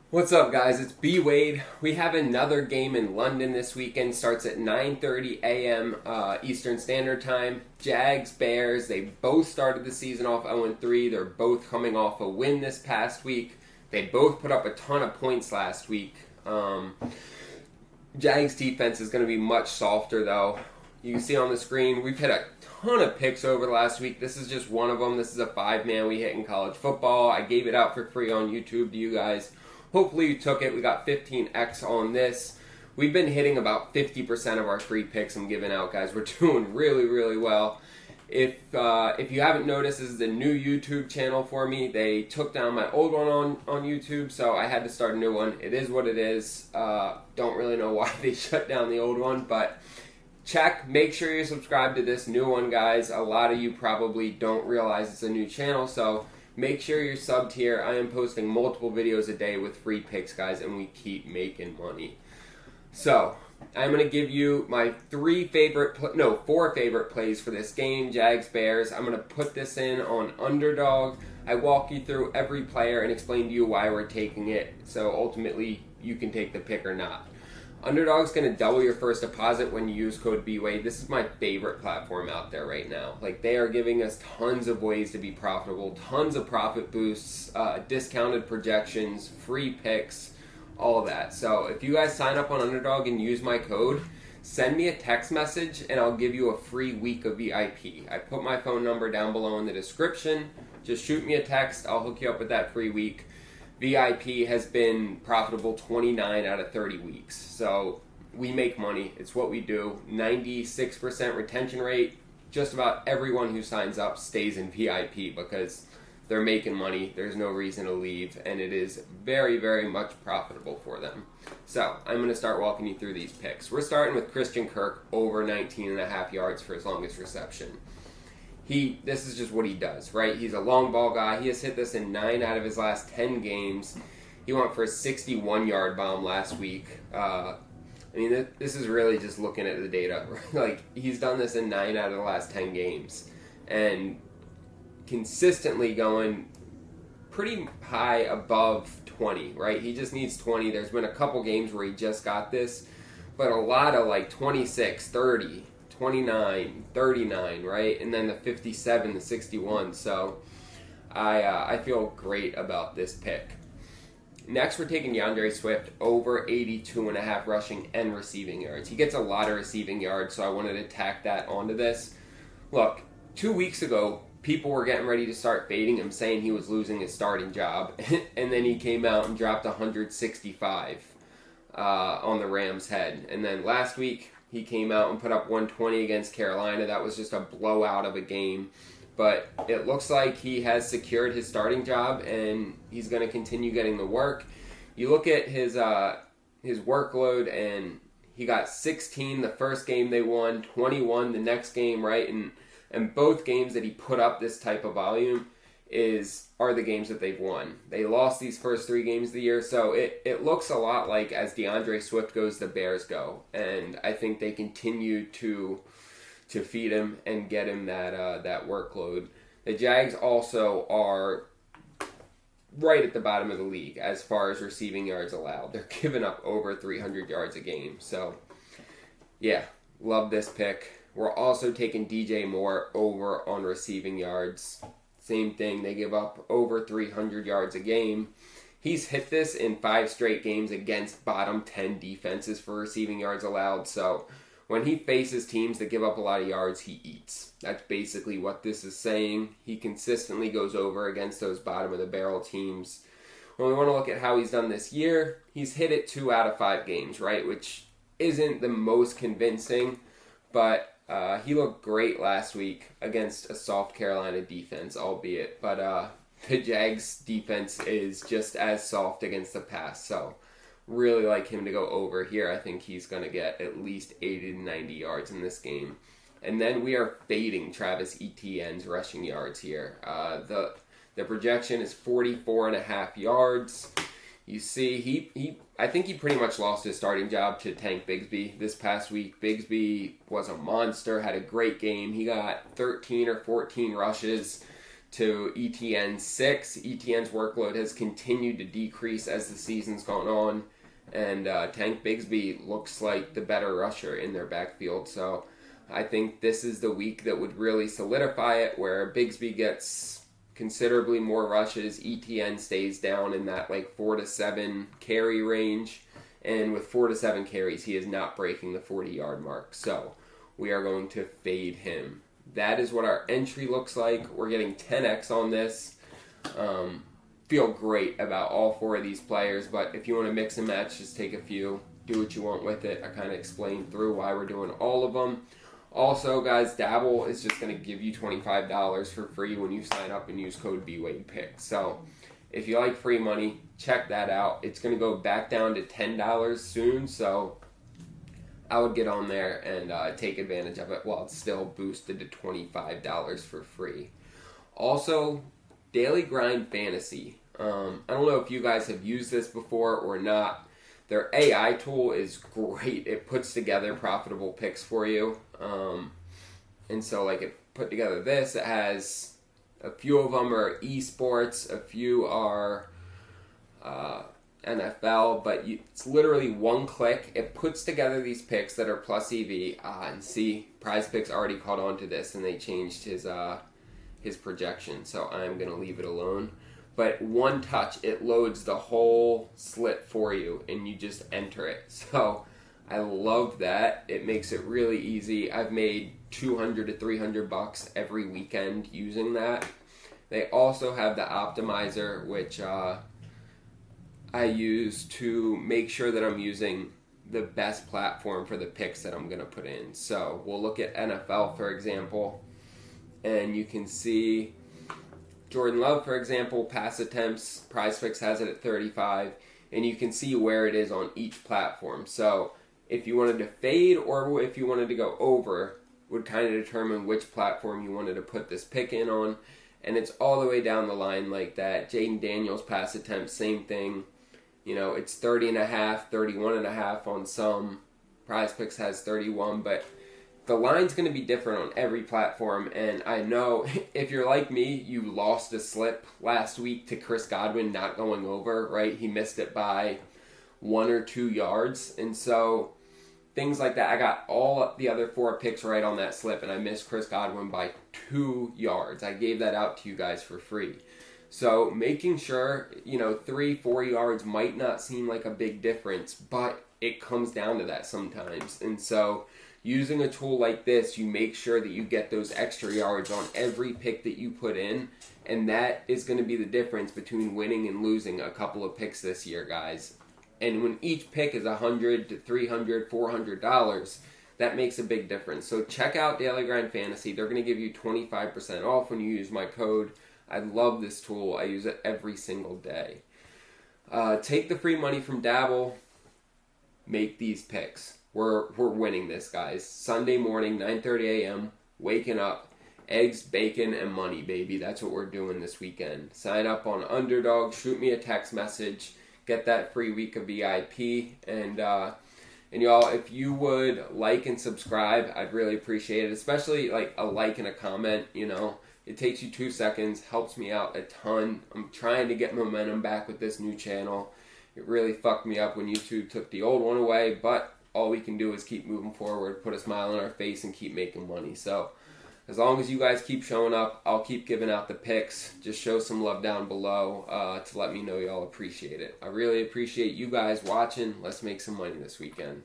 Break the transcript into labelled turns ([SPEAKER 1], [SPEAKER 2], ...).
[SPEAKER 1] What's up, guys? It's B Wade. We have another game in London this weekend. Starts at 9:30 a.m. Eastern Standard Time. Jags, Bears. They both started the season off 0-3. They're both coming off a win this past week. They both put up a ton of points last week. Jags defense is going to be much softer, though. You can see on the screen we've hit a ton of picks over the last week. This is just one of them. This is a 5-man we hit in college football. I gave it out for free on YouTube to you guys. Hopefully you took it. We got 15x on this. We've been hitting about 50% of our free picks I'm giving out, guys. We're doing really, really well. If you haven't noticed, this is a new YouTube channel for me. They took down my old one on YouTube, so I had to start a new one. It is what it is. Don't really know why they shut down the old one, but make sure you're subscribed to this new one, guys. A lot of you probably don't realize it's a new channel, so make sure you're subbed here. I am posting multiple videos a day with free picks, guys, and we keep making money. So, I'm going to give you my four favorite plays for this game, Jags, Bears. I'm going to put this in on Underdog. I walk you through every player and explain to you why we're taking it, so ultimately you can take the pick or not. Underdog's going to double your first deposit when you use code BWADE. This is my favorite platform out there right now. Like, they are giving us tons of ways to be profitable, tons of profit boosts, discounted projections, free picks, all of that. So if you guys sign up on Underdog and use my code, send me a text message and I'll give you a free week of VIP. I put my phone number down below in the description. Just shoot me a text. I'll hook you up with that free week. VIP has been profitable 29 out of 30 weeks. So we make money. It's what we do. 96% retention rate. Just about everyone who signs up stays in VIP because they're making money. There's no reason to leave. And it is very, very much profitable for them. So I'm going to start walking you through these picks. We're starting with Christian Kirk over 19.5 yards for his longest reception. This is just what he does, right? He's a long ball guy. He has hit this in 9 out of his last 10 games. He went for a 61-yard bomb last week. This is really just looking at the data. Like, he's done this in 9 out of the last 10 games. And consistently going pretty high above 20, right? He just needs 20. There's been a couple games where he just got this, but a lot of like 26, 30, 29, 39, right? And then the 57, the 61. So I feel great about this pick. Next, we're taking DeAndre Swift over 82.5 rushing and receiving yards. He gets a lot of receiving yards, so I wanted to tack that onto this. Look, 2 weeks ago, people were getting ready to start fading him, saying he was losing his starting job. And then he came out and dropped 165 on the Rams' head. And then last week, he came out and put up 120 against Carolina. That was just a blowout of a game. But it looks like he has secured his starting job, and he's going to continue getting the work. You look at his workload, and he got 16 the first game they won, 21 the next game, right? And both games that he put up this type of volume are the games that they've won. They lost these first 3 games of the year, so it looks a lot like as DeAndre Swift goes, the Bears go. And I think they continue to feed him and get him that workload. The Jags also are right at the bottom of the league as far as receiving yards allowed. They're giving up over 300 yards a game. So, yeah, love this pick. We're also taking DJ Moore over on receiving yards. Same thing, they give up over 300 yards a game. He's hit this in 5 straight games against bottom 10 defenses for receiving yards allowed. So when he faces teams that give up a lot of yards, he eats. That's basically what this is saying. He consistently goes over against those bottom of the barrel teams. When we want to look at how he's done this year, he's hit it 2 out of 5 games, right? Which isn't the most convincing, but he looked great last week against a soft Carolina defense, albeit. But the Jags defense is just as soft against the pass. So really like him to go over here. I think he's going to get at least 80 to 90 yards in this game. And then we are fading Travis Etienne's rushing yards here. The projection is 44.5 yards. You see, I think he pretty much lost his starting job to Tank Bigsby this past week. Bigsby was a monster, had a great game. He got 13 or 14 rushes, to ETN 6. ETN's workload has continued to decrease as the season's gone on, and Tank Bigsby looks like the better rusher in their backfield. So I think this is the week that would really solidify it, where Bigsby gets considerably more rushes. ETN stays down in that like 4 to 7 carry range, and with 4 to 7 carries, he is not breaking the 40-yard mark. So we are going to fade him. That is what our entry looks like. We're getting 10x on this. Feel great about all 4 of these players, but if you want to mix and match, just take a few, do what you want with it. I kind of explained through why we're doing all of them. Also, guys, Dabble is just going to give you $25 for free when you sign up and use code BWadePick. So if you like free money, check that out. It's going to go back down to $10 soon, so I would get on there and take advantage of it while it's still boosted to $25 for free. Also, Daily Grind Fantasy. I don't know if you guys have used this before or not. Their AI tool is great. It puts together profitable picks for you. And so, like, it put together this. It has a few of them are esports, a few are NFL, but it's literally one click. It puts together these picks that are plus EV. And see, PirzePicks already caught on to this, and they changed his projection. So I'm going to leave it alone. But one touch, it loads the whole slip for you, and you just enter it. So I love that. It makes it really easy. I've made $200 to $300 every weekend using that. They also have the optimizer, which I use to make sure that I'm using the best platform for the picks that I'm going to put in. So we'll look at NFL, for example, and you can see Jordan Love, for example, pass attempts, PirzePicks has it at 35, and you can see where it is on each platform. So if you wanted to fade or if you wanted to go over, would kind of determine which platform you wanted to put this pick in on. And it's all the way down the line like that. Jaden Daniels pass attempts, same thing. You know, it's 30.5, 31.5 on some. PirzePicks has 31, but the line's going to be different on every platform. And I know if you're like me, you lost a slip last week to Chris Godwin not going over, right? He missed it by 1 or 2 yards. And so things like that. I got all the other 4 picks right on that slip, and I missed Chris Godwin by 2 yards. I gave that out to you guys for free. So making sure, 3-4 yards might not seem like a big difference, but it comes down to that sometimes. And so using a tool like this, you make sure that you get those extra yards on every pick that you put in, and that is going to be the difference between winning and losing a couple of picks this year, guys. And when each pick is $100 to $300, $400, that makes a big difference. So check out Daily Grind Fantasy. They're going to give you 25% off when you use my code. I love this tool. I use it every single day. Take the free money from Dabble. Make these picks. We're winning this, guys. Sunday morning, 9:30 a.m. Waking up. Eggs, bacon, and money, baby. That's what we're doing this weekend. Sign up on Underdog. Shoot me a text message. Get that free week of VIP. And y'all, if you would like and subscribe, I'd really appreciate it. Especially like a like and a comment, It takes you 2 seconds, helps me out a ton. I'm trying to get momentum back with this new channel. It really fucked me up when YouTube took the old one away, but all we can do is keep moving forward, put a smile on our face, and keep making money. So as long as you guys keep showing up, I'll keep giving out the picks. Just show some love down below to let me know y'all appreciate it. I really appreciate you guys watching. Let's make some money this weekend.